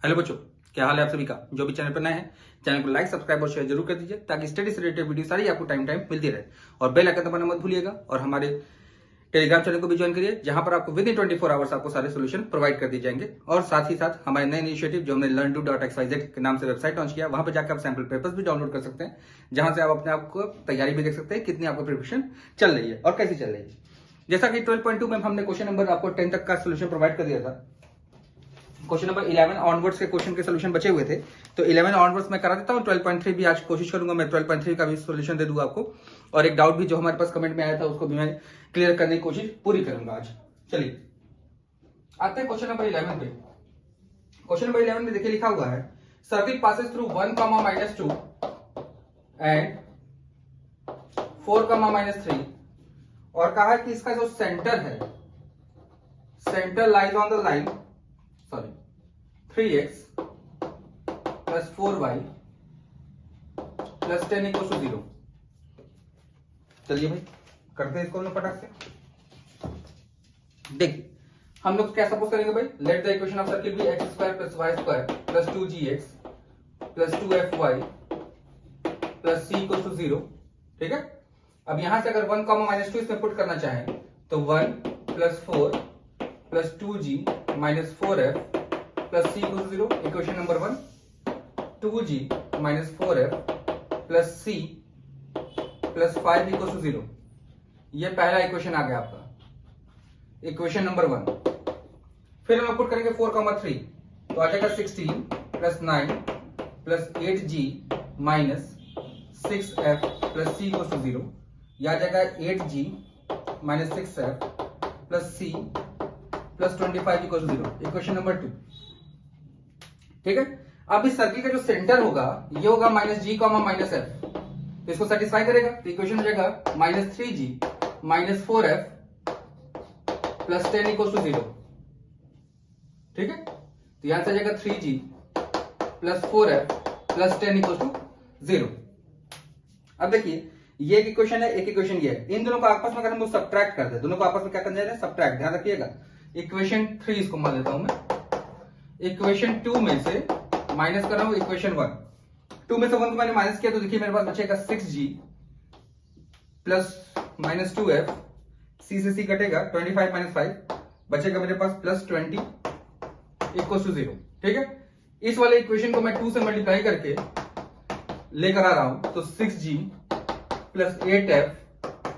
Hello बच्चों, क्या हाल है आप सभी का। जो भी चैनल पर नए हैं चैनल को लाइक सब्सक्राइब और शेयर जरूर कर दीजिए ताकि स्टडी से रिलेटेड वीडियो सारी आपको टाइम टाइम मिलती रहे। और बेल आइकन दबाना मत भूलिएगा और हमारे टेलीग्राम चैनल को भी ज्वाइन करिए जहां पर आपको विद इन 24 आवर्स आपको सारे सोल्यूशन प्रोवाइड कर दिए जाएंगे। और साथ ही साथ हमारे नए इनिशिएटिव जो हमने learndo.xyz के नाम से वेबसाइट लॉन्च किया, वहां पर जाकर आप सैंपल पेपर्स भी डाउनलोड कर सकते हैं जहां से आप अपने आप को तैयारी भी देख सकते हैं कितनी आपको प्रिपरेशन चल रही है और कैसी चल रही है। जैसा कि 12.2 में हमने क्वेश्चन नंबर आपको 10 तक का सोल्यूशन प्रोवाइड कर दिया था। क्वेश्चन नंबर 11 ऑनवर्ड्स के क्वेश्चन के सोल्यूशन बचे हुए थे, तो 11 ऑनवर्ड्स मैं करा देता हूँ। 12.3 भी आज कोशिश करूंगा मैं 12.3 का भी सोल्यूशन दे दूंगा आपको, और एक डाउट भी जो हमारे पास कमेंट में आया था उसको भी मैं क्लियर करने की कोशिश पूरी करूंगा आज। चलिए आते हैं क्वेश्चन नंबर 11 पे। क्वेश्चन नंबर 11 में देखिए लिखा हुआ है सर्किल पासेस थ्रू 1, -2 एंड 4, -3 और कहा है कि इसका जो सेंटर है, centre lies on the line 3x plus 4y plus 10 equals to 0। चलिए भाई करते हैं इसको हम लोग फटाक से। देखिए हम लोग क्या सपोज करेंगे भाई, let the equation of circle be x square plus y square plus 2gx plus 2fy plus c equals to 0। ठीक है, अब यहां से अगर 1, -2 इसमें पुट करना चाहें तो 1 plus 4 plus 2g minus 4f plus c equal to 0। Equation number 1 2g minus 4f plus c plus 5 equal to 0। ये पहला इक्वेशन आ गया आपका, इक्वेशन नंबर 1। फिर हम पुट करेंगे 4, 3 तो आ जाएगा 16 plus 9 plus 8g minus 6f plus c equal to 0। यह आ जाएगा 8g minus 6f plus c plus 25 equal to 0। Equation number 2। ठीक है, अब इस सर्किल का जो सेंटर होगा ये होगा -g, -f, तो इसको सेटिस्फाई करेगा। तो इक्वेशन हो जाएगा -3g minus 4f plus 10 equal to 0। ठीक है, तो यहां से आ जाएगा 3g plus 4f plus 10 equal to 0। अब देखिए ये एक इक्वेशन है, एक इक्वेशन ये है। इन दोनों को आपस में अगर हम लोग सब्ट्रैक्ट कर दे, दोनों को आपस में क्या करना है, सब्ट्रैक्ट। ध्यान रखिएगा इक्वेशन 3 इसको मान लेता हूं मैं, इक्वेशन 2 में से माइनस कर रहा हूं इक्वेशन 1। 2 में से 1 को मैंने माइनस किया तो देखिए मेरे पास बचेगा 6g plus minus 2f, c से c कटेगा 25 माइनस 5 बचेगा मेरे पास प्लस 20 इक्वल टू 0। ठीक है, इस वाले इक्वेशन को मैं 2 से मल्टीप्लाई करके लेकर आ रहा हूं तो 6g plus 8f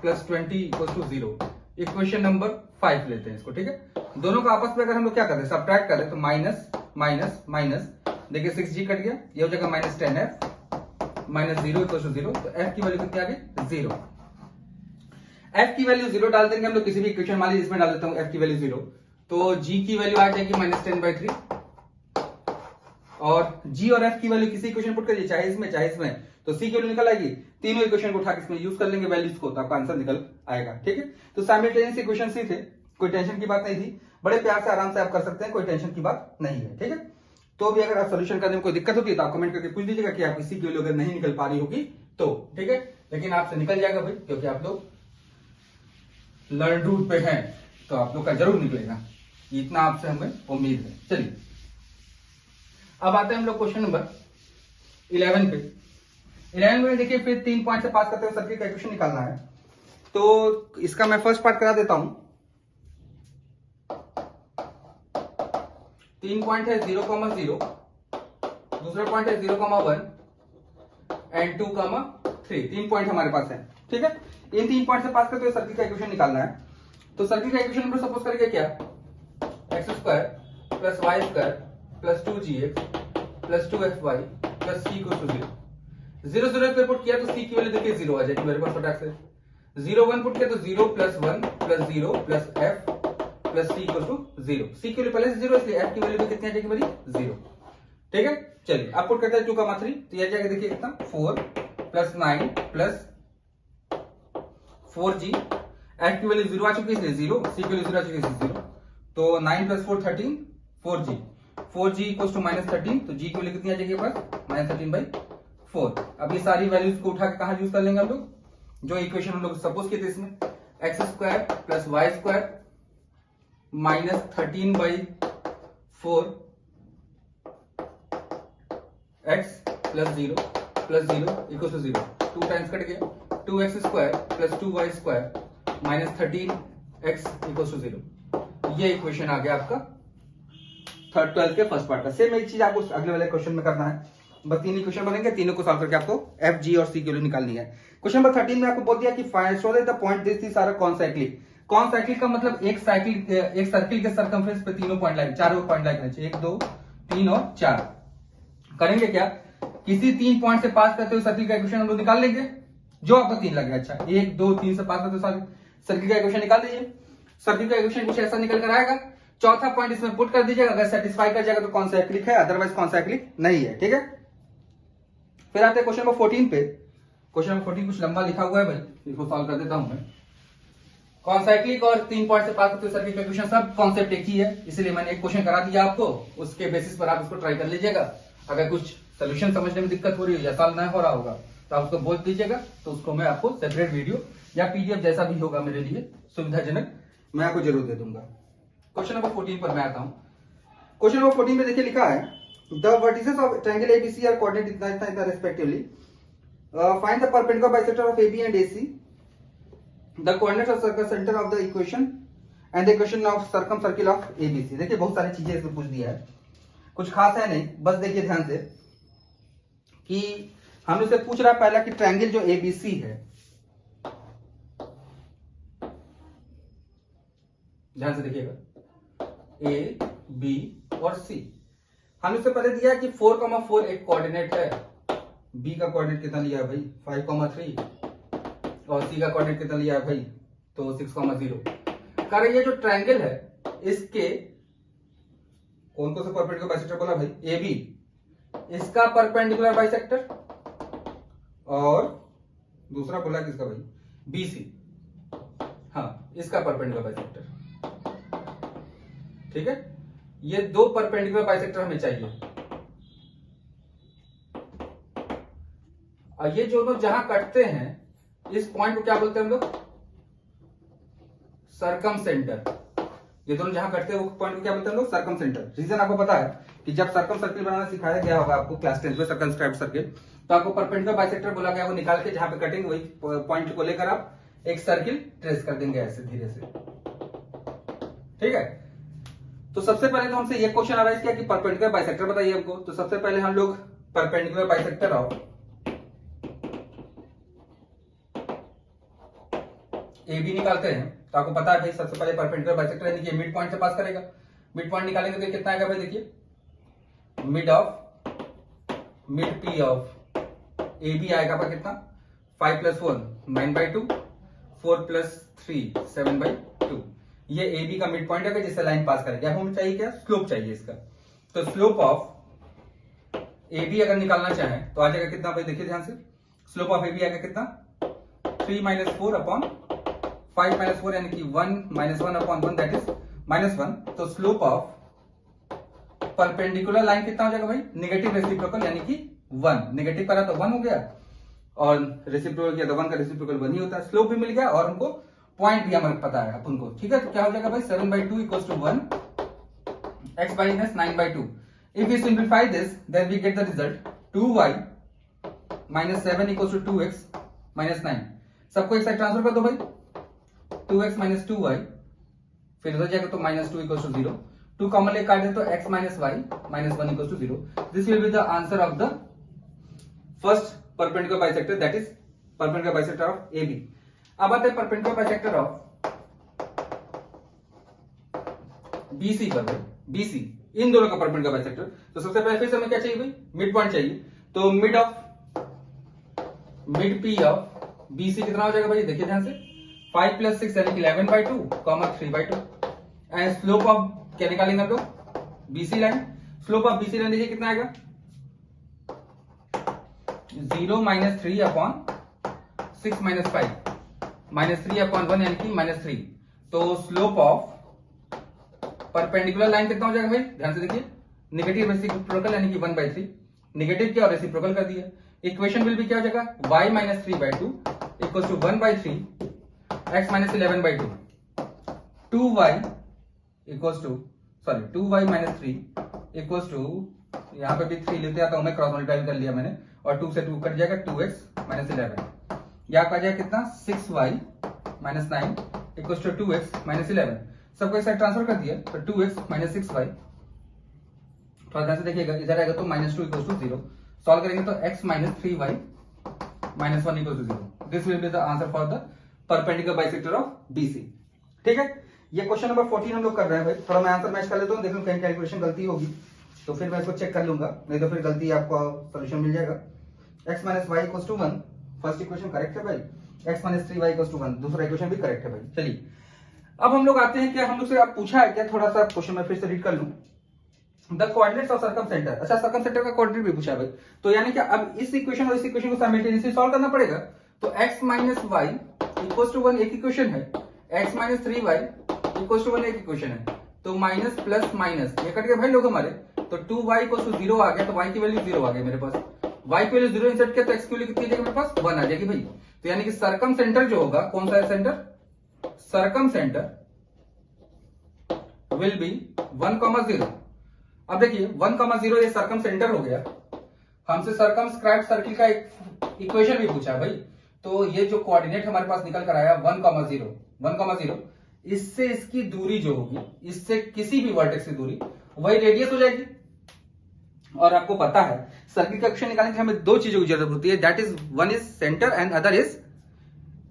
plus 20 equal to 0। Equation number 5 लेते हैं इसको। ठीक है, दोनों को आपस में अगर हम लोग क्या करते हैं, सब्ट्रैक्ट करते हैं तो माइनस माइनस माइनस, देखिए 6g कट गया, ये हो जाएगा minus 10f minus 0 equal to 0। तो f की वैल्यू कितनी आ गई, 0। f की वैल्यू 0 डाल देंगे हम लोग किसी भी इक्वेशन, मान लीजिए इसमें डाल देता हूं f की वैल्यू 0, तो g की वैल्यू आ जाएगी -10/3। और g और f की वैल्यू किसी इक्वेशन पुट करिए, चाहे इसमें चाहे इसमें, तो c की वैल्यू निकल आएगी। तीनों इक्वेशन को उठा के इसमें यूज कर लेंगे वैल्यूज को, तो आपका आंसर निकल आएगा। ठीक है, तो साइमल्टेनियस इक्वेशन सी थे, कोई टेंशन की बात नहीं थी, बड़े प्यार से आराम से आप कर सकते हैं, कोई टेंशन की बात नहीं है। ठीक है, तो भी अगर आप सोल्यूशन करने में कोई दिक्कत होती है तो आप कमेंट करके पूछ दीजिएगा कि आप इसी की वैल्यू अगर नहीं निकल पा रही होगी तो। ठीक है, लेकिन आपसे निकल जाएगा भाई, क्योंकि आप लोग लर्न रूट पे हैं तो आप लोग का जरूर निकलेगा, इतना आपसे हमें उम्मीद है। चलिए अब आते हैं हम लोग क्वेश्चन नंबर 11 पे। 11 में देखिए फिर 3 पॉइंट से पास करते हुए सर्किट का इक्वेशन निकालना है, तो इसका मैं फर्स्ट पार्ट करा देता हूं। 3 पॉइंट है 0, दूसरा पॉइंट है 0, 1 एंड 2, 3। 3 पॉइंट हमारे पास है। ठीक है, इन 3 पॉइंट से पास करते हुए सर्किट का इक्वेशन निकालना है। तो सर्किट का इक्वेशन हम सपोज करेंगे क्या, x square plus y square plus 2gx plus 2fy plus c equal to 0। 0 0 पे पुट किया तो c की वैल्यू देखिए 0 आ जाएगी मेरे पास फटाक से। 0 1 पुट किया तो 0 plus 1 plus 0 plus f plus c equal to 0। c की वैल्यू पहले से 0 इसलिए f की वैल्यू भी कितनी आ जाएगी मेरी, 0। ठीक है, चलिए अब पुट करते हैं 2, 3 तो यह जाएगा देखिए कितना 4 प्लस 9 प्लस 4g, f की वैल्यू 0 आ चुकी है इसलिए 0, c की वैल्यू 0 आ चुकी है इसलिए 0, तो 9 प्लस 4 13, 4g इक्वल टू -13, तो g की वैल्यू कितनी आ जाएगी पास, -13/4। अब ये सारी वैल्यूज को उठा के कहां यूज कर लेंगे हम लोग, जो इक्वेशन हम लोग सपोज किए थे इसमें, x square plus y square -13/4 x plus zero equal to zero, 2 times cut गया, 2x square plus 2y square minus 13x equal to zero. ये इक्वेशन आ गया आपका 12th के फर्स्ट पार्ट का। सेम एक चीज आपको अगले वाले क्वेश्चन में करना है, बस 3 इक्वेशन बनेंगे, तीनों को सॉल्व करके आपको एफ, जी और सी की वैल्यू निकालनी है। क्वेश्चन नंबर 13 में आपको बोल दिया कि find show the point this these are concyclic. Concyclic का मतलब एक सर्किल के सर्कमफ्रेंस पे तीनों पॉइंट लाइन, चारों पॉइंट लाइन चाहिए, 1 2 3 और 4। करेंगे क्या, किसी 3 पॉइंट से पास करते हुए सर्किल का इक्वेशन हम लोग निकाल लेंगे, जो आपको 3 लगे। अच्छा 1 2 3 से पास करते हुए सर्किल का इक्वेशन निकाल लीजिए। सर्किल का इक्वेशन कुछ ऐसा निकल कर आएगा, चौथा पॉइंट इसमें पुट कर दीजिएगा, अगर सेटिस्फाई कर जाएगा तो कॉन्साइक्लिक है, अदरवाइज कॉन्साइक्लिक नहीं है। ठीक है, फिर आते हैं क्वेश्चन नंबर 14 पे। क्वेश्चन नंबर 14 कुछ लंबा लिखा हुआ है भाई, इसको सॉल्व कर देता हूं मैं। कॉन्साइक्लिक और 3 पॉइंट से पास करते हुए सर्किल का इक्वेशन सब कॉन्सेप्ट एक ही है, इसलिए मैंने एक क्वेश्चन करा दिया आपको, उसके बेसिस पर आप इसको ट्राई कर लीजिएगा। अगर कुछ सोल्यूशन समझने में दिक्कत हो रही है या सॉल्व नहीं हो रहा होगा तो आप उसको बोल दीजिएगा, तो उसको मैं आपको सेपरेट वीडियो या पीडीएफ जैसा भी होगा मेरे लिए सुविधाजनक, मैं आपको जरूर दे दूंगा। क्वेश्चन नंबर 14 पर मैं आता हूं। क्वेश्चन नंबर 14 में देखिए लिखा है, the vertices of triangle ABC are coordinate इतना respectively, find the perpendicular bisector of AB and AC, the coordinates of circle centre of the equation and the equation of circumcircle of ABC. देखिए बहुत सारी चीजें इसमें पूछ दिया है, कुछ खास है नहीं, बस देखिए ध्यान से कि हम इससे पूछ रहा है पहला कि ट्रायंगल जो एबीसी है, ध्यान से देखिएगा, ए बी और सी, हम इससे पहले दिया है कि 4,4 एक कोऑर्डिनेट है, बी का कोऑर्डिनेट कितना लिया है भाई 5,3 और सी का कोऑर्डिनेट कितना लिया है भाई तो 6,0। कारण ये जो ट्रायंगल है इसके कौन कौन सा परपेंडिकुलर बाइसेक्टर बोला भाई, ए बी, इसका परपेंडिकुलर बाइसेक्टर, और दूसरा बोला किसका भाई बी सी, हाँ इसका परपेंडिकुलर बाइसेक्टर। ठीक है, ये 2 परपेंडिकुलर बाइसेक्टर हमें चाहिए, और ये जो दोनों जहां कटते हैं इस पॉइंट को क्या बोलते हैं हम लोग, सर्कम सेंटर। ये दोनों जहां कटते हैं वो पॉइंट को क्या बोलते हैं हम लोग, सर्कम सेंटर। रीजन आपको पता है कि जब सर्कम सर्किल बनाना सिखाया गया होगा आपको क्लास 10 में, सर्कमस्क्राइब्ड सर्किल, तो आपको परपेंडिकुलर बाइसेक्टर बोला गया, वो निकाल के जहां पे कटेंगे वही पॉइंट को लेकर आप एक सर्किल ट्रेस कर देंगे ऐसे धीरे से। ठीक है, तो सबसे पहले तो हमसे ये क्वेश्चन अराइज किया कि परपेंडिकुलर बाइसेक्टर बताइए हमको। तो सबसे पहले हम लोग perpendicular bisector of A B निकालते हैं। तो आपको पता है भाई सबसे पहले परपेंडिकुलर बाइसेक्टर यानी कि मिड पॉइंट से पास करेगा, मिड पॉइंट निकालेंगे तो कितना आएगा भाई, देखिए mid P of A B आएगा आपका कितना 5 + 1 9/2, 4 + 3 7/2। ये ए बी का मिड पॉइंट है जिससे लाइन पास करेगी। अब हमें चाहिए क्या, स्लोप चाहिए इसका। तो स्लोप ऑफ ए बी अगर निकालना चाहें तो आ जाएगा कितना भाई, देखिए ध्यान से, स्लोप ऑफ ए बी आएगा कितना 3 - 4 अपॉन 5 - 4 यानी कि 1 - 1 अपॉन 1 दैट इज -1। तो स्लोप ऑफ परपेंडिकुलर लाइन कितना हो जाएगा भाई, नेगेटिव रेसिप्रोकल यानी कि 1, नेगेटिव करा तो 1 हो गया और रेसिप्रोकल किया तो 1 का रेसिप्रोकल 1 ही होता है। स्लोप भी मिल गया और हमको पॉइंट भी हमें पता है अपन को। ठीक है, तो क्या हो जाएगा भाई 7/2 = 1, x - 9/2। If we simplify this, then we get the result 2y - 7 = 2x - 9। सबको एक साइड ट्रांसफर कर दो भाई, 2x - 2y, फिर इधर जाएगा तो -2 = 0। 2 कॉमन ले काट दे तो x - y - 1 = 0। This will be the answer of the first perpendicular bisector, that is perpendicular bisector of AB। अब आते हैं परपेंडिकुलर बाइसेक्टर ऑफ BC पर। BC इन दोनों का परपेंडिकुलर बाइसेक्टर। तो सबसे पहले फिर से हमें क्या चाहिए भाई, मिड पॉइंट चाहिए। तो मिड पी ऑफ BC कितना हो जाएगा भाई, देखिए ध्यान से 5 + 6 यानी कि 11/2, 3/2। एंड स्लोप ऑफ क्या निकालेंगे हम लोग, BC line. Slope of BC line देखिए कितना आएगा 0 - 3 अपॉन 6 - 5 -3 अपॉन 1 यानी कि -3। तो स्लोप ऑफ परपेंडिकुलर लाइन कितना हो जाएगा भाई, ध्यान से देखिए, नेगेटिव रेसिप्रोकल यानी कि 1/3, नेगेटिव क्या और रेसिप्रोकल कर दिया। इक्वेशन विल भी क्या हो जाएगा y - 3/2 = 1/3 x - 11/2, 2y - 3 = यहाँ पे भी 3 लेते आता हूं मैं, क्रॉस मल्टीप्लाई कर लिया मैंने, और 2 से 2 कट जाएगा, 2x माइनस 11। यहाँ का जाएगा कितना, 6y minus 9 equal to 2x minus 11। सबको एक साइड ट्रांसफर कर दिया, तो 2x माइनस 6y, थोड़ा ध्यान से देखिएगा, इधर आएगा तो -2 इक्वल टू 0। सॉल्व करेंगे तो x minus 3y minus 1 equal to 0। This will be the answer for the perpendicular bisector of BC। ठीक है, ये क्वेश्चन नंबर 14 हम लोग कर रहे हैं भाई। थोड़ा मैं आंसर मैच कर लेता हूँ, देख लूँ कहीं कैलकुलेशन गलती होगी तो फिर मैं इसको चेक कर लूंगा, नहीं तो फिर गलती आपको सोल्यूशन मिल जाएगा। x minus y equal to 1, first equation correct है भाई। x minus 3y equal to 1, दूसरा इक्वेशन भी करेक्ट है भाई। चलिए अब हम लोग आते हैं, क्या हम लोग से आप पूछा है क्या, थोड़ा सा क्वेश्चन मैं फिर से रीड कर लूं। The coordinates of circum centre, अच्छा सर्कम सेंटर का कोऑर्डिनेट भी पूछा है भाई। तो यानी कि अब इस इक्वेशन और इस इक्वेशन को साइमल्टेनियसली सॉल्व करना पड़ेगा। तो x minus y equal to 1 एक इक्वेशन है, x minus 3y equal to 1 एक इक्वेशन है। तो माइनस प्लस माइनस ये कट गए भाई लोग हमारे, तो 2y इक्वल टू 0 आ गया, तो y की वैल्यू 0 आ गई मेरे पास। y की वैल्यू 0 इंसर्ट किया तो x की वैल्यू कितनी आ जाएगी मेरे पास, 1 आ जाएगी भाई। तो यानी कि सर्कम सेंटर जो होगा, कौन सा है centre, circum centre will be 1,0। अब देखिए 1,0 ये सर्कम सेंटर हो गया। हमसे सर्कमस्क्राइब्ड सर्किल का एक इक्वेशन भी पूछा है भाई। तो ये जो कोऑर्डिनेट हमारे पास निकल कर आया 1,0, इससे इसकी दूरी जो होगी, इससे किसी भी वर्टेक्स की दूरी, वही रेडियस हो जाएगी। और आपको पता है सर्किल का इक्वेशन निकालने के लिए हमें दो चीजों की जरूरत होती है, that is one is centre and other is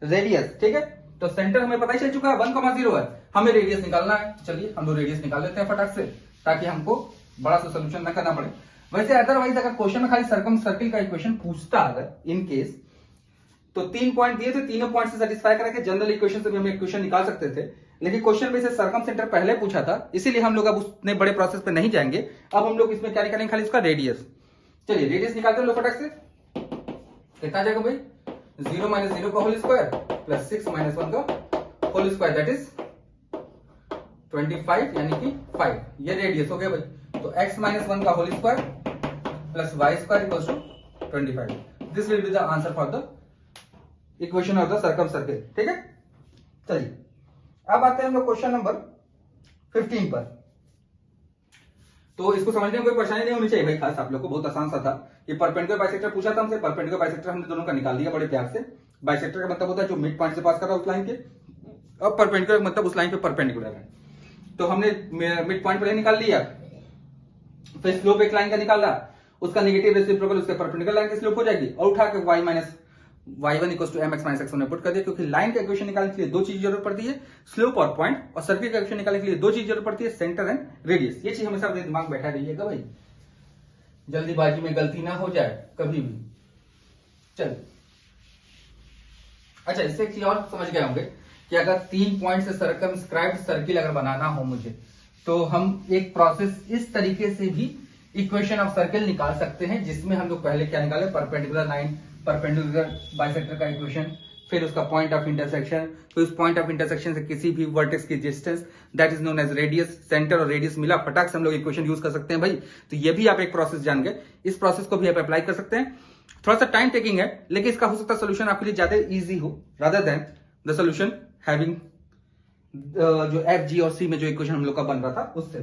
radius. ठीक है, तो सेंटर हमें पता ही चल चुका है 1,0 है, हमें रेडियस निकालना है। चलिए हम लोग रेडियस निकाल लेते हैं फटाक से, ताकि हमको बड़ा सा सोल्यूशन ना करना पड़े। वैसे अदरवाइज अगर क्वेश्चन में खाली सर्कम सर्किल का इक्वेशन पूछता अगर इन केस, तो 3 पॉइंट दिए थे, तीनों पॉइंट से सेटिस्फाई करके जनरल इक्वेशन से भी हम इक्वेशन निकाल सकते थे। लेकिन क्वेश्चन में से सर्कम सेंटर पहले पूछा था, इसीलिए हम लोग अब उतने बड़े प्रोसेस पे नहीं जाएंगे। अब हम लोग इसमें क्या निकालेंगे, खाली इसका रेडियस। चलिए रेडियस निकालते हैं लोग फटाक से, कितना आ जाएगा भाई, 0 माइनस 0 का होल स्क्वायर प्लस 6 माइनस 1 का होल स्क्वायर, दैट इज 25 यानी कि 5। ये रेडियस हो गया भाई। तो x माइनस 1 का whole square plus y square equals to 25। This will be the answer for the equation of the circum circle. ठीक है, चलिए अब आते हैं हम लोग क्वेश्चन नंबर 15 पर। तो इसको समझने में कोई परेशानी नहीं होनी चाहिए भाई, खास आप लोग को बहुत आसान सा था। ये परपेंडिकुलर बाइसेक्टर पूछा था हमसे, परपेंडिकुलर बाइसेक्टर हमने दोनों का निकाल दिया बड़े प्यार से। बाइसेक्टर का मतलब होता है जो मिड पॉइंट से पास कर रहा है उस लाइन के, और परपेंडिकुलर मतलब उस लाइन पे परपेंडिकुलर है। तो हमने मिड पॉइंट पर निकाल लिया, फिर स्लोप एक लाइन का निकाला, उसका नेगेटिव रेसिप्रोकल उसके परपेंडिकुलर लाइन की स्लोप हो जाएगी, और उठा के y minus y1 equal to mx minus x1 में पुट कर दिया। क्योंकि लाइन का इक्वेशन निकालने के लिए दो चीज जरूरत पड़ती है, स्लोप और पॉइंट, और सर्किल का इक्वेशन निकालने के लिए दो चीज जरूरत पड़ती है, सेंटर एंड रेडियस। ये चीज हमेशा अपने दिमाग बैठा रहिएगा भाई, जल्दीबाजी में गलती ना हो जाए कभी भी। चल अच्छा, इससे एक चीज और समझ गए होंगे कि अगर 3 पॉइंट से सर्कमस्क्राइब्ड सर्किल अगर बनाना हो मुझे, तो हम एक प्रोसेस इस तरीके से भी इक्वेशन ऑफ सर्किल निकाल सकते हैं, जिसमें हम लोग पहले क्या निकाले, परपेंडिकुलर लाइन, परपेंडिकुलर बाइसेक्टर का इक्वेशन, फिर उसका पॉइंट ऑफ इंटरसेक्शन, फिर उस पॉइंट ऑफ इंटरसेक्शन से किसी भी वर्टेक्स की distance, that is known as radius. Centre और रेडियस मिला, फटाक से हम लोग इक्वेशन यूज कर सकते हैं भाई। तो ये भी आप एक प्रोसेस जान गए, इस प्रोसेस को भी आप अप्लाई कर सकते हैं। थोड़ा सा टाइम टेकिंग है, लेकिन इसका हो सकता है सोल्यूशन आपके लिए ज्यादा इजी हो, rather than the solution having जो एफ जी और सी में जो इक्वेशन हम लोग का बन रहा था उससे।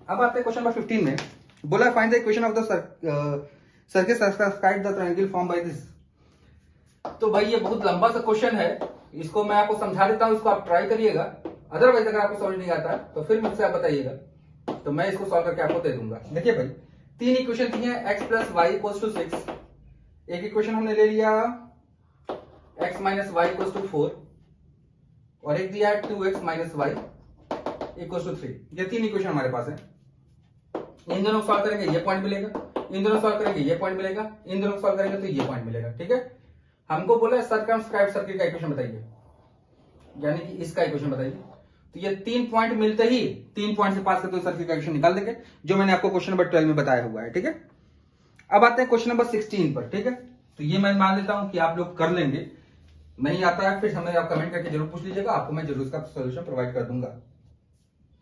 अब आते हैं क्वेश्चन नंबर 15 में, बोला find the equation of the circle circumscribed the triangle form by this. तो भाई ये बहुत लंबा सा क्वेश्चन है, इसको मैं आपको समझा देता हूं, इसको आप ट्राई करिएगा। अदरवाइज अगर आपको समझ नहीं आता तो फिर मुझसे आप बताइएगा, तो मैं इसको सॉल्व करके आपको दे दूंगा। देखिए भाई 3 इक्वेशन दी है, x plus y equals to 6, एक इक्वेशन हमने ले लिया x minus y equals to 4, और एक दिया है 2x minus y equals to 3। ये 3 इक्वेशन हमारे पास है। इन दोनों को सॉल्व करेंगे ये पॉइंट मिलेगा, इन दोनों सॉल्व करेंगे ये पॉइंट मिलेगा, इन दोनों सॉल्व करेंगे तो ये पॉइंट मिलेगा। ठीक है, हमको बोला सर्कमस्क्राइब्ड सर्किल का इक्वेशन बताइए, यानी कि इसका इक्वेशन बताइए। तो ये 3 पॉइंट मिलते ही 3 पॉइंट से पास करते हुए सर्किल का इक्वेशन निकाल देंगे, जो मैंने आपको क्वेश्चन नंबर 12 में बताया हुआ है। ठीक है, अब आते हैं क्वेश्चन नंबर 16 पर। ठीक है, तो ये मैं मान लेता हूं कि आप लोग कर लेंगे, नहीं आता है फिर हमें आप कमेंट करके जरूर पूछ लीजिएगा, आपको मैं जरूर इसका सोल्यूशन प्रोवाइड कर दूंगा।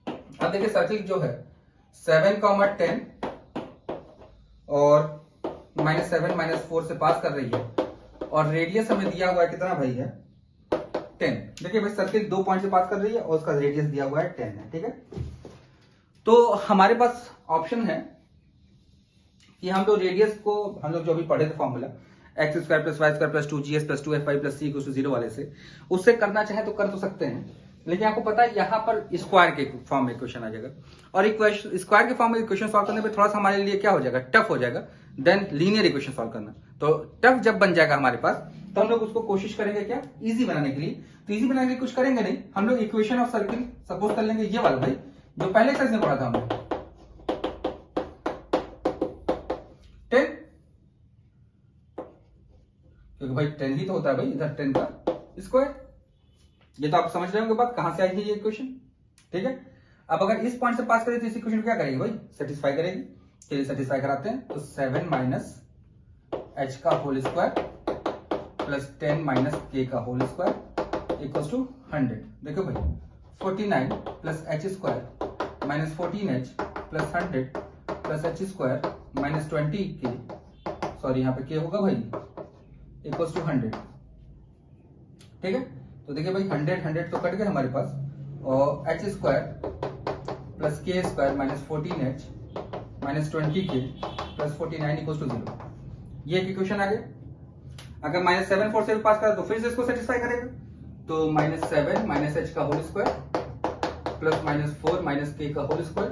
अब देखिए सर्किल जो है 7, 10 और -7 -4 से पास कर रही है, और रेडियस हमें दिया हुआ है कितना भाई है 10। देखिए भाई सर्किल 2 पॉइंट से पास कर रही है और उसका रेडियस दिया हुआ है 10 है। ठीक है, तो हमारे पास ऑप्शन है कि हम लोग रेडियस को हम लोग जो भी पढ़े थे formula x square plus y square plus 2gx plus 2fy plus c = 0 वाले से उससे करना चाहे तो कर तो सकते हैं, लेकिन आपको पता है यहाँ पर स्क्वायर के फॉर्म में इक्वेशन आ जाएगा, और स्क्वायर के फॉर्म में इक्वेशन सॉल्व करने पे थोड़ा सा हमारे लिए क्या हो जाएगा, टफ हो जाएगा देन लीनियर इक्वेशन सॉल्व करना। तो टफ जब बन जाएगा हमारे पास तो हम लोग उसको कोशिश करेंगे क्या, इजी बनाने के लिए। तो इजी बनाने के लिए कुछ करेंगे नहीं, हम लोग इक्वेशन ऑफ सर्किल सपोज कर लेंगे ये वाला भाई जो पहले एक्सरसाइज में पढ़ा था हमने 10, क्योंकि भाई 10 ही तो होता है भाई, इधर 10 का स्क्वायर। ये तो आप समझ रहे होंगे बात कहां से आई है ये इक्वेशन, ठीक है। अब अगर इस पॉइंट से पास करें तो इस इक्वेशन क्या करेगी भाई, सेटिस्फाई करेगी। चलिए सेटिस्फाई कराते हैं। तो 7 माइनस h का whole square plus 10 minus k का होल स्क्वायर इक्वल्स टू 100। देखो भाई 49 plus h square minus 14h plus 100 plus h square minus 20k, sorry यहाँ पे k होगा भाई, इक्वल्स टू 100, ठीक है। तो देखिए भाई 100 तो कट गए हमारे पास, और h square plus k square minus 14h minus 20k plus 49 equals to 0। ये एक इक्वेशन आ गया। अगर माइनस 7 4 से भी पास करा तो फिर से इसको सेटिस्फाई करेगा। तो माइनस 7 माइनस h का whole square plus minus 4 minus k का होल स्क्वायर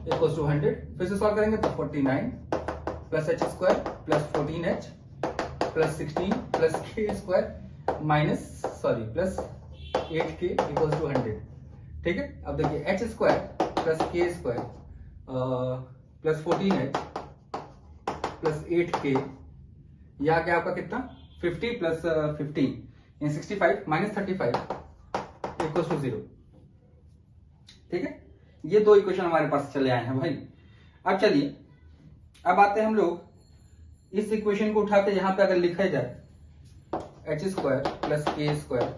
इक्वल्स टू 100। फिर से सॉल्व करेंगे तो 49 plus h square plus 14h plus 16 plus k square minus plus 8k equals to 100, ठीक है। अब देखिए h square plus k square plus 14h plus 8k, यहाँ क्या आपका कितना 50 प्लस 15 इन 65 माइनस 35 इक्वल्स टू 0, ठीक है। ये दो इक्वेशन हमारे पास चले आए हैं भाई। अब चलिए अब आते हैं हम लोग इस इक्वेशन को उठाते, यहां पे अगर लिखा जाए h square plus k square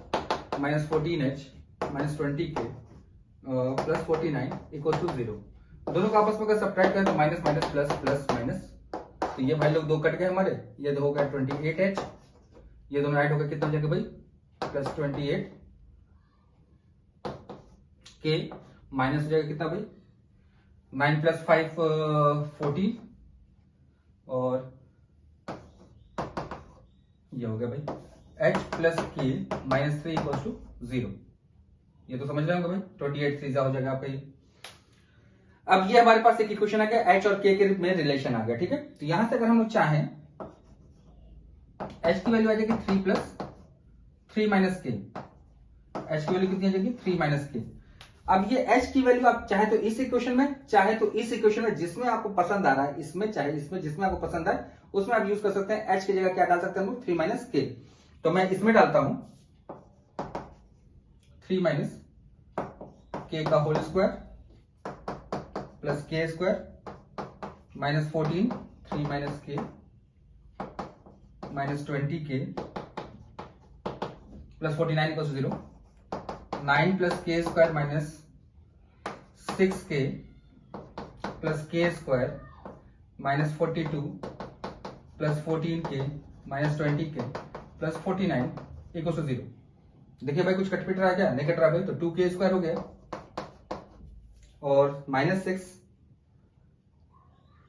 minus 14h minus 20k plus 49 equal to 0। दोनों का आपस में अगर सब्ट्रैक्ट करें तो minus minus plus plus minus, तो ये भाई लोग दो कट गए हमारे, ये हो गया 28h, ये दोनों ऐड हो गया कितना हो जाएगा भाई प्लस 28k माइनस हो जाएगा कितना भाई 9 प्लस 5 14, और ये हो गया भाई h plus k minus 3 equal to 0। ये तो समझ रहे होंगे भाई 28 3 हो जाएगा आपका ये। अब ये हमारे पास एक इक्वेशन आ गया, h और k के में रिलेशन आ गया, ठीक है। तो यहां से अगर हम लोग चाहें h की वैल्यू आ जाएगी 3 प्लस 3 माइनस k, h की वैल्यू कितनी आ जाएगी 3 माइनस k। अब ये h की वैल्यू आप चाहे तो इस इक्वेशन में चाहे तो इस इक्वेशन में, जिसमें आपको पसंद आ रहा है, इसमें चाहे इसमें, जिसमें आपको पसंद आए उसमें आप यूज कर सकते हैं। h की जगह क्या डाल सकते हैं हम लोग 3 माइनस k। तो मैं इसमें डालता हूं 3 माइनस k का whole square plus k square minus 14 3 minus k minus 20k plus 49 equal to 0, 9 plus k square minus 6k plus k square minus 42 plus 14k minus 20k plus 49 equal to 0। देखिए भाई कुछ कटपिट रहा है क्या, नहीं cut रहा भाई, तो 2k स्क्वायर हो गया और माइनस 6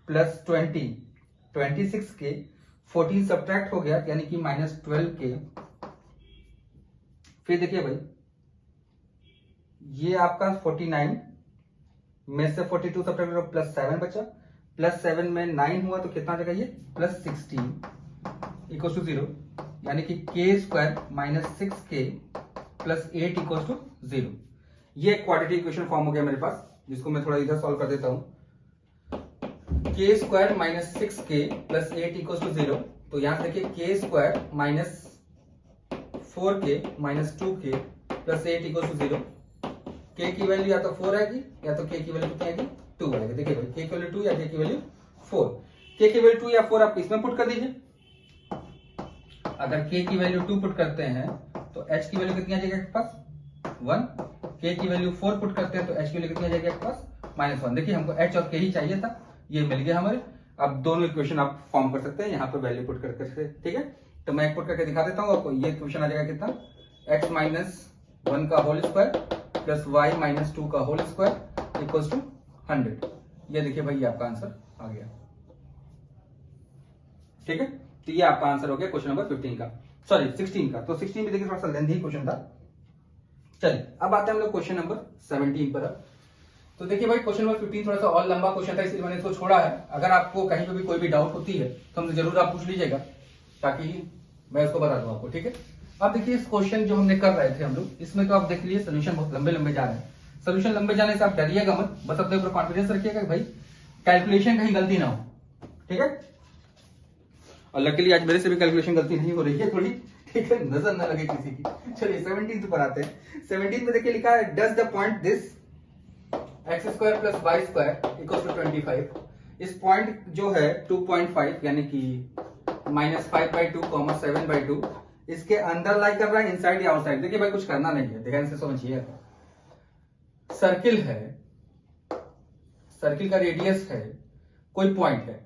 प्लस 26k 14 सब्ट्रैक्ट हो गया यानी कि माइनस 12k। फिर देखिए भाई ये आपका 49 में से 42 सब्ट्रैक्ट प्लस 7 बचा, प्लस 7 में 9 हुआ तो कितना जगह ये प्लस 16 इक्वल टू 0, यानी कि k square minus 6k plus 8 equal to 0। ये क्वाड्रेटिक इक्वेशन फॉर्म हो गया मेरे पास, जिसको मैं थोड़ा इधर सॉल्व कर देता हूं। k square minus 6k plus 8 equal to 0, तो यहां से देखिए k square minus 4k minus 2k plus 8 equal to 0। k की वैल्यू या तो 4 आएगी या तो k की वैल्यू कितनी आएगी 2 आएगी। देखिए भाई k की वैल्यू 2 या k की वैल्यू 4, k की वैल्यू 2 या 4 आप इसमें पुट कर दीजिए। अगर k की वैल्यू 2 पुट करते हैं तो h की वैल्यू कितनी आ जाएगी आपके पास 1, k की वैल्यू 4 पुट करते हैं तो h की वैल्यू कितनी आ जाएगी आपके पास -1। देखिए हमको h और k ही चाहिए था, ये मिल गया हमारे। अब दोनों इक्वेशन आप फॉर्म कर सकते हैं यहाँ पे वैल्यू पुट करके, ठीक है। तो मैं एक पुट करके दिखा देता हूँ आपको। ये इक्वेशन आ जाएगा कितना x माइनस 1 का whole square plus y minus 2 का होल स्क्वायर इक्वल्स टू 100। ये देखिए भाई आपका आंसर आ गया। ठीक है, तो ये आपका आंसर हो गया क्वेश्चन नंबर 15 का, सॉरी 16 का। तो 16 में देखिए थोड़ा सा लेंथी क्वेश्चन था। चलिए अब आते हैं हम लोग क्वेश्चन नंबर 17 पर। तो देखिए भाई क्वेश्चन नंबर 15 थोड़ा सा और लंबा क्वेश्चन था, इसलिए मैंने इसको छोड़ा है। अगर आपको कहीं पे भी कोई भी डाउट होती है तो हमसे जरूर आप पूछ लीजिएगा, ताकि मैं उसको बता दूं आपको, ठीक है। अब देखिए इस क्वेश्चन जो हमने कर रहे थे हम लोग, इसमें तो आप देख लीजिए सोल्यूशन बहुत लंबे लंबे जा रहे हैं। सोल्यूशन लंबे जाने से आप डरिएगा मत, बस अपने ऊपर कॉन्फिडेंस रखिएगा भाई कैलकुलेशन कहीं गलती ना हो, ठीक है। और लकीली आज मेरे से भी कैलकुलेशन गलती नहीं हो रही है थोड़ी, ठीक है, नजर ना लगे किसी की। चलिए 17 पर आते हैं। 17 में देखिए लिखा है does the point this x square plus y square equal to 25। इस पॉइंट जो है 2.5 यानी कि -5/2, 7/2 इसके अंदर लाई कर रहा है, इनसाइड या आउटसाइड। देखिए भाई कुछ करना नहीं है, ध्यान से समझिए। सर्किल है, सर्किल का रेडियस है, कोई पॉइंट है,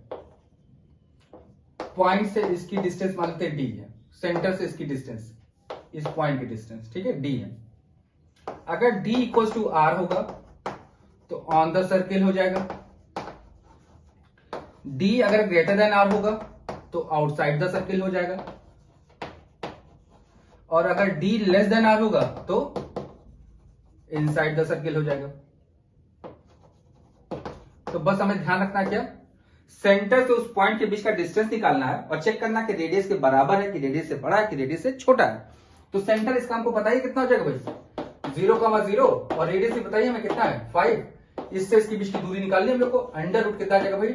पॉइंट से इसकी डिस्टेंस मान लेते डी है, सेंटर से इसकी डिस्टेंस, इस पॉइंट की डिस्टेंस, ठीक है, डी है। अगर डी इक्वल्स टू आर होगा तो ऑन द सर्किल हो जाएगा। डी अगर ग्रेटर देन आर होगा तो आउटसाइड द सर्किल हो जाएगा, और अगर डी लेस देन आर होगा तो इनसाइड द सर्किल हो जाएगा। तो बस हमें ध्यान रखना क्या, सेंटर से उस पॉइंट के बीच का डिस्टेंस निकालना है और चेक करना कि रेडियस के बराबर है कि रेडियस से बड़ा है कि रेडियस से छोटा है। तो सेंटर इसका हमको पता ही कितना हो जाएगा भाई 0,0, और रेडियस भी बताइए हमें कितना है 5। इससे इसके बीच की दूरी निकालनी है हम लोग को। अंडर रूट कितना आ जाएगा भाई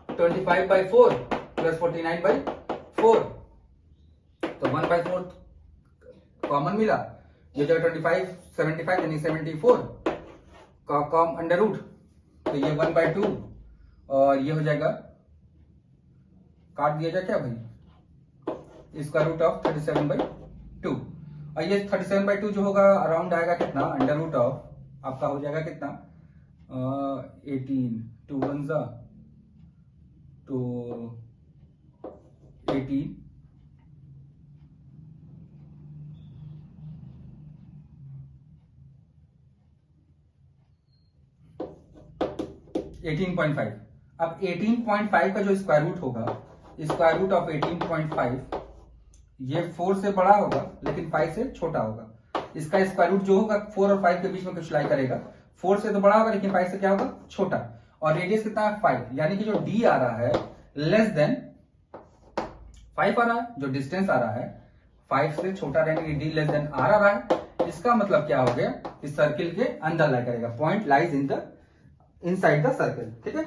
25/4 प्लस 49/4, तो 1/4 कॉमन मिला, ये जगह 25 75 यानी 74 का कॉम अंडर रूट, तो ये 1/2 और ये हो जाएगा, काट दिया जाए क्या भाई, इसका रूट ऑफ 37/2, और ये 37/2 जो होगा अराउंड आएगा कितना, अंडर रूट ऑफ आपका हो जाएगा कितना 18, 2 1 तो 18 18.5। अब 18.5 का जो स्क्वायर रूट होगा, स्क्वायर रूट ऑफ 18.5 ये 4 से बड़ा होगा लेकिन 5 से छोटा होगा। इसका स्क्वायर रूट जो होगा 4 और 5 के बीच में कुछ लाई करेगा, 4 से तो बड़ा होगा लेकिन 5 से क्या होगा छोटा, और रेडियस कितना है 5, यानी कि जो डी आ रहा है लेस देन 5 आ रहा है, जो डिस्टेंस आ रहा है 5 से छोटा रहने की डी लेस देन आर आ रहा है। इसका मतलब क्या हो गया, इस सर्किल के अंदर लाई करेगा, point lies in the inside the circle, ठीक है।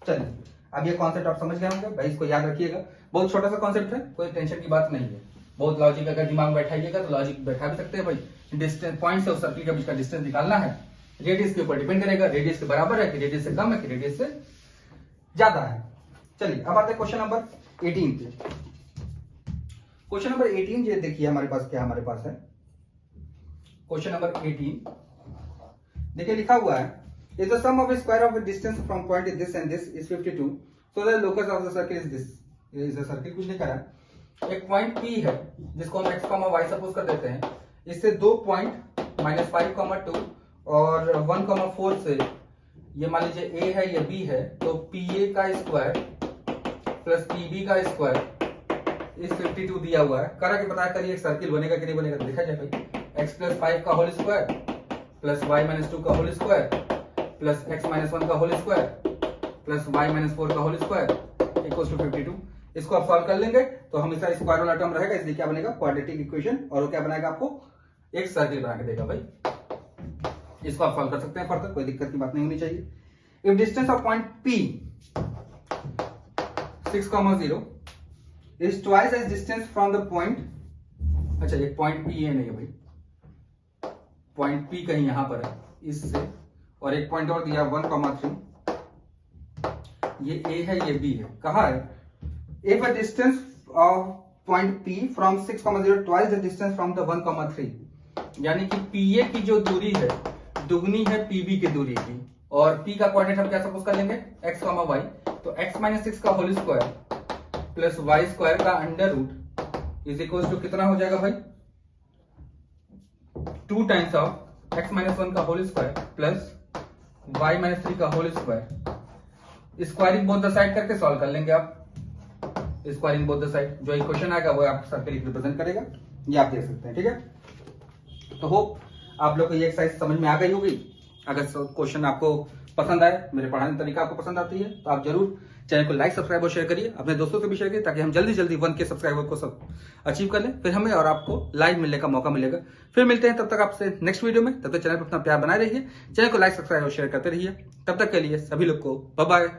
चलिए अब ये कॉन्सेप्ट आप समझ गए होंगे भाई, इसको याद रखिएगा, बहुत छोटा सा कॉन्सेप्ट है, कोई टेंशन की बात नहीं है। बहुत लॉजिक अगर दिमाग में बैठाइएगा तो लॉजिक बैठा भी सकते हैं भाई। डिस्टेंस पॉइंट से उस सर्किल के बीच का डिस्टेंस निकालना है, रेडियस के ऊपर डिपेंड करेगा, रेडियस के बराबर है कि रेडियस से कम है कि रेडियस से ज्यादा है। चलिए अब आते हैं क्वेश्चन नंबर 18 पे। क्वेश्चन नंबर 18 ये देखिए हमारे पास क्या हमारे पास है, क्वेश्चन नंबर 18 देखिए लिखा हुआ है is the sum of the square of the distance from point this and this is 52, so the locus of the circle is this। ये is the circle कुछ नहीं करा, एक पॉइंट P है जिसको हम x, y सपोज कर देते हैं, इससे दो पॉइंट -5, 2 और 1, 4 से ये मान लीजिए A है ये B है, तो PA का स्क्वायर प्लस PB का स्क्वायर इस 52 दिया हुआ है। करा के बताया करिए एक सर्किल बनेगा कि नहीं बनेगा, तो देखा जाए भाई x + 5 का होल स्क्वायर प्लस y - 2 का होल स्क्वायर प्लस x - 1 का होल स्क्वायर प्लस y - 4 का होल स्क्वायर इक्वल्स टू 52। इसको आप सॉल्व कर लेंगे तो हमेशा स्क्वायर वाला टर्म रहेगा, इसलिए क्या बनेगा क्वाड्रेटिक इक्वेशन, और वो क्या बनाएगा आपको एक सर्किल बना के देगा भाई। इसको आप सॉल्व कर सकते हैं फर्दर, कोई दिक्कत की बात नहीं होनी चाहिए। If distance of point P 6,0 is twice as distance from the point, अच्छा ये पॉइंट P है नहीं है भाई, पॉइंट P कहीं यहां पर है इससे, और एक पॉइंट और दिया 1,3, ये A है ये B है। कहा है if a distance of point P from 6,0 twice the distance from the 1,3, यानी कि PA की जो दूरी है दुगनी है PB की दूरी की, और P का कोऑर्डिनेट हम क्या सपोज कर लेंगे x, y, तो x - 6 का whole square plus y square का under root is equal to कितना हो जाएगा भाई 2 टाइम्स ऑफ x - 1 का होल स्क्वायर प्लस y - 3 का होल स्क्वायर, स्क्वायरिंग बोथ द साइड करके सॉल्व कर लेंगे आप। Squaring both the side. जो इक्वेशन आएगा वो आप सर्कल रिप्रेजेंट करेगा, ये आप देख सकते हैं। ठीक है, तो होप आप लोग को ये एक्सरसाइज समझ में आ गई होगी। अगर क्वेश्चन आपको पसंद आए, मेरे पढ़ाने का तरीका आपको पसंद आती है, तो आप जरूर चैनल को लाइक, सब्सक्राइब और शेयर करिए, अपने दोस्तों से भी शेयर करिए, ताकि हम जल्दी जल्दी 1K सब्सक्राइबर को सब अचीव कर लें। फिर हमें और आपको लाइव मिलने का मौका मिलेगा। फिर मिलते हैं तब तक आपसे नेक्स्ट वीडियो में। तब तक चैनल पर अपना प्यार बनाए रहिए, चैनल को लाइक, सब्सक्राइब और शेयर करते रहिए। तब तक के लिए सभी लोग को बाय बाय।